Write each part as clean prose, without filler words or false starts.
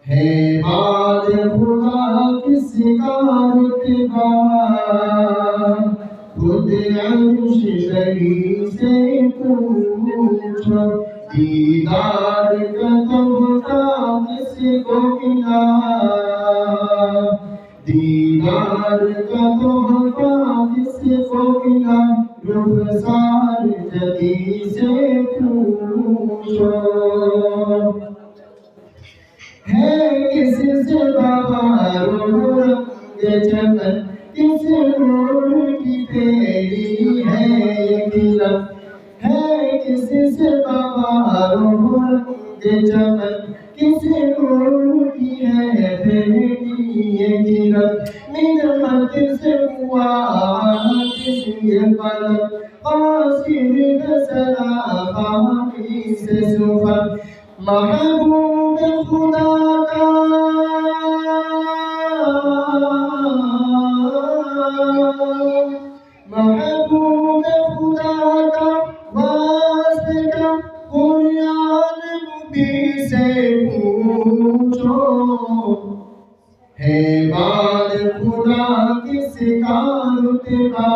ہے باد خدا کس کا رتبہ خود عرش بری سے پوچھو دیدار کا تحفہ کس کو ملا دیدار کا تحفہ کس کو ملا رخسار جدی سے پوچھو ہے کس سے بہار و رنگ چمن کس نور کی تیری ہے یہ کرن ہے کس سے بہار و رنگ چمن کس نور کی ہے تیری یہ کرن نعمت سے ہوا کس یہ پلک قاصر بسرا خامی سے سفر محبوب خدا کا محبوب خدا کا واسطے کا قرآن نبی سے پوچھو ہے باد خدا کس کا رتبہ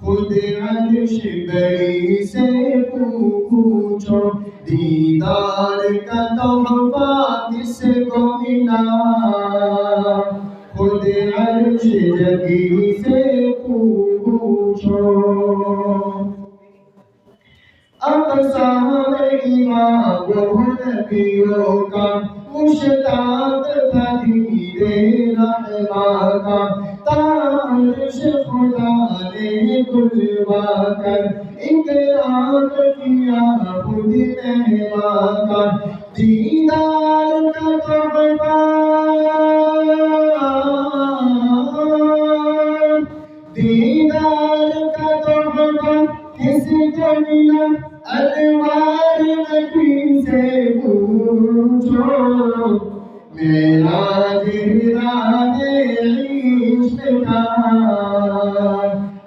خود عرش بری سے پوچھو دیدار کا تحفہ کس کو ملا خود عرش جدی سے پوچھو اقصا میں امام و نبیوں کا مشتاق تھا دیدے رحمہ کا عرش خدا نے بلوا کر اقرار کیا خود مہمان کا دیدار کا تحفہ دیدار کا تحفہ کس کو ملا انوار نبی سے پوچھو معراج راہ عشق کا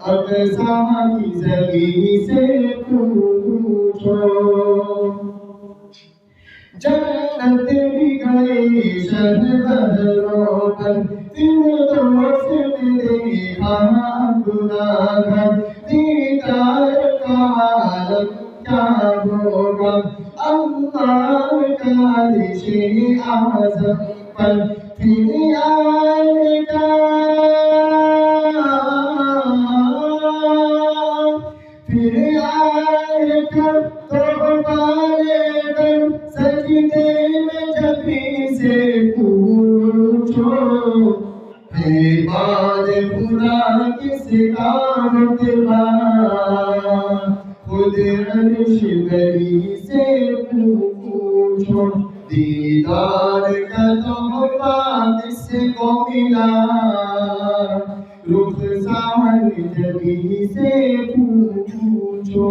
اقصا کی زمین سے پوچھو جنت بھی گئے شہبہروں پر فردوس میں دیکھا گناہگار دیدار کا عالم کیا ہوگا اللہ کا عرش اعظم پر پھر آئے گا تحفہ لے کر سجدے میں جبھی سے پوچھو ہے باد خدا کس کا رتبہ خود عرش بری سے پوچھو دیدار کا تحفہ کس کو ملا رخسار جدی سے پوچھو